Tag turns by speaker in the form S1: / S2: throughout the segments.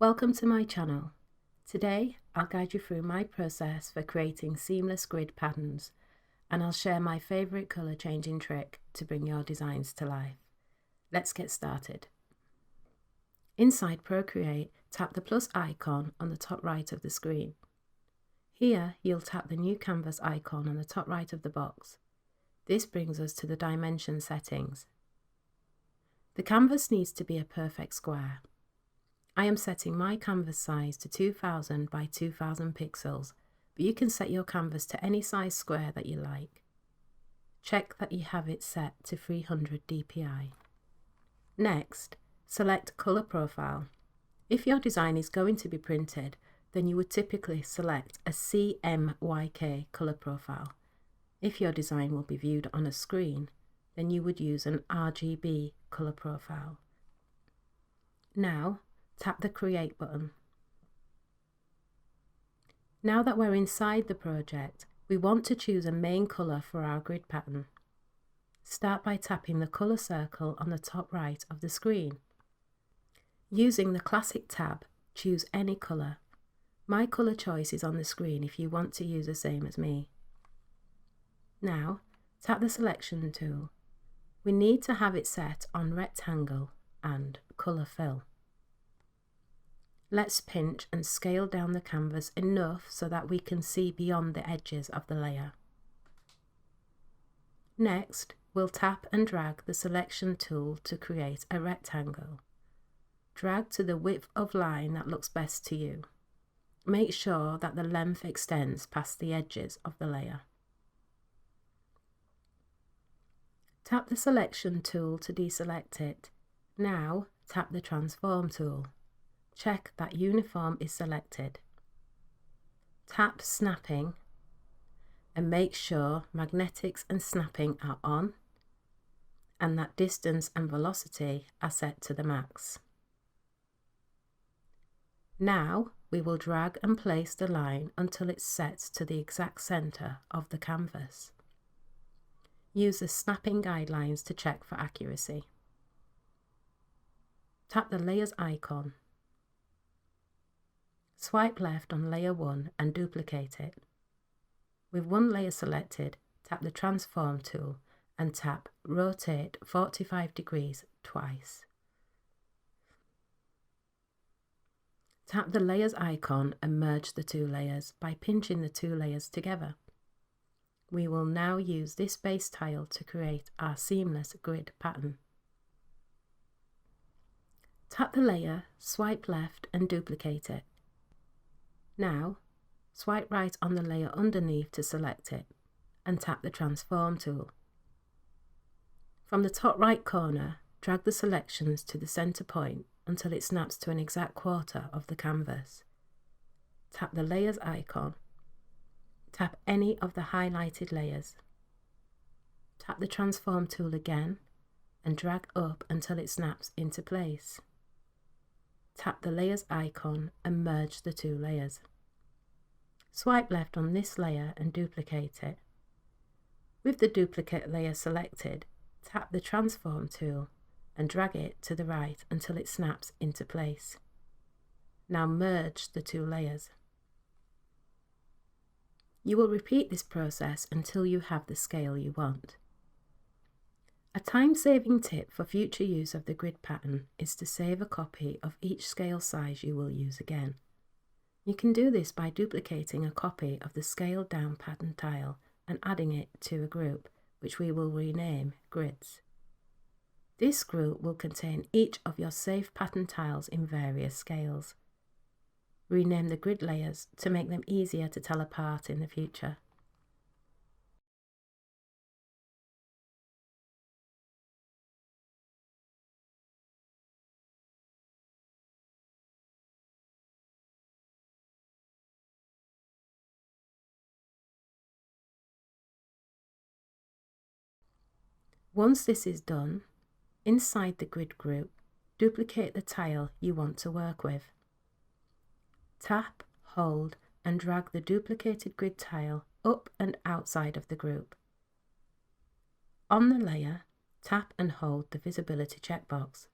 S1: Welcome to my channel. Today I'll guide you through my process for creating seamless grid patterns, and I'll share my favourite colour changing trick to bring your designs to life. Let's get started. Inside Procreate, tap the plus icon on the top right of the screen. Here you'll tap the new canvas icon on the top right of the box. This brings us to the dimension settings. The canvas needs to be a perfect square. I am setting my canvas size to 2000 by 2000 pixels, but you can set your canvas to any size square that you like. Check that you have it set to 300 dpi. Next, select Colour Profile. If your design is going to be printed, then you would typically select a CMYK colour profile. If your design will be viewed on a screen, then you would use an RGB colour profile. Now, tap the Create button. Now that we're inside the project, we want to choose a main colour for our grid pattern. Start by tapping the colour circle on the top right of the screen. Using the Classic tab, choose any colour. My colour choice is on the screen if you want to use the same as me. Now, tap the Selection tool. We need to have it set on Rectangle and Colour Fill. Let's pinch and scale down the canvas enough so that we can see beyond the edges of the layer. Next, we'll tap and drag the Selection tool to create a rectangle. Drag to the width of line that looks best to you. Make sure that the length extends past the edges of the layer. Tap the Selection tool to deselect it. Now, tap the Transform tool. Check that Uniform is selected. Tap Snapping and make sure Magnetics and Snapping are on and that Distance and Velocity are set to the max. Now we will drag and place the line until it sets to the exact centre of the canvas. Use the snapping guidelines to check for accuracy. Tap the Layers icon. Swipe left on layer 1 and duplicate it. With one layer selected, tap the Transform tool and tap Rotate 45 degrees twice. Tap the Layers icon and merge the two layers by pinching the two layers together. We will now use this base tile to create our seamless grid pattern. Tap the layer, swipe left and duplicate it. Now, swipe right on the layer underneath to select it and tap the Transform tool. From the top right corner, drag the selections to the centre point until it snaps to an exact quarter of the canvas. Tap the Layers icon. Tap any of the highlighted layers. Tap the Transform tool again and drag up until it snaps into place. Tap the Layers icon and merge the two layers. Swipe left on this layer and duplicate it. With the duplicate layer selected, tap the Transform tool and drag it to the right until it snaps into place. Now merge the two layers. You will repeat this process until you have the scale you want. A time-saving tip for future use of the grid pattern is to save a copy of each scale size you will use again. You can do this by duplicating a copy of the scaled down pattern tile and adding it to a group, which we will rename Grids. This group will contain each of your saved pattern tiles in various scales. Rename the grid layers to make them easier to tell apart in the future. Once this is done, inside the grid group, duplicate the tile you want to work with. Tap, hold, and drag the duplicated grid tile up and outside of the group. On the layer, tap and hold the visibility checkbox.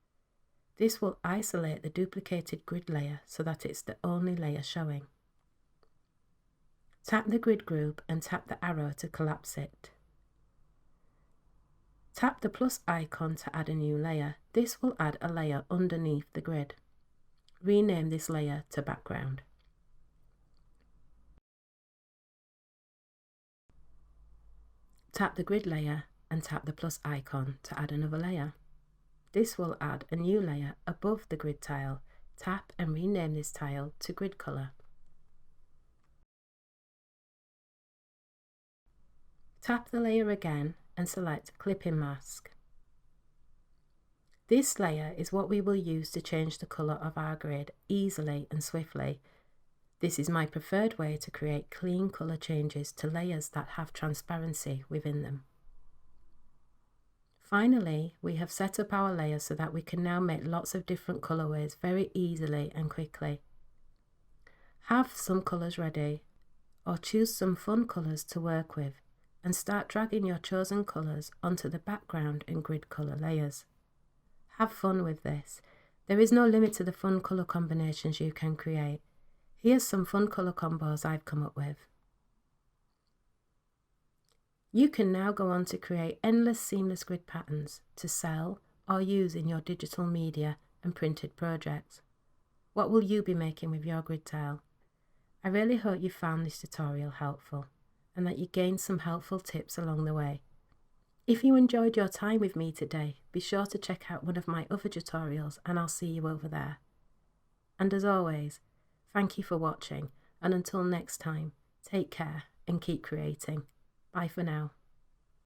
S1: This will isolate the duplicated grid layer so that it's the only layer showing. Tap the grid group and tap the arrow to collapse it. Tap the plus icon to add a new layer. This will add a layer underneath the grid. Rename this layer to background. Tap the grid layer and tap the plus icon to add another layer. This will add a new layer above the grid tile. Tap and rename this tile to grid color. Tap the layer again and select Clipping Mask. This layer is what we will use to change the colour of our grid easily and swiftly. This is my preferred way to create clean colour changes to layers that have transparency within them. Finally, we have set up our layers so that we can now make lots of different colourways very easily and quickly. Have some colours ready, or choose some fun colours to work with, and start dragging your chosen colours onto the background and grid colour layers. Have fun with this. There is no limit to the fun colour combinations you can create. Here's some fun colour combos I've come up with. You can now go on to create endless seamless grid patterns to sell or use in your digital media and printed projects. What will you be making with your grid tile? I really hope you found this tutorial helpful and that you gained some helpful tips along the way. If you enjoyed your time with me today, be sure to check out one of my other tutorials and I'll see you over there. And as always, thank you for watching, and until next time, take care and keep creating. Bye for now.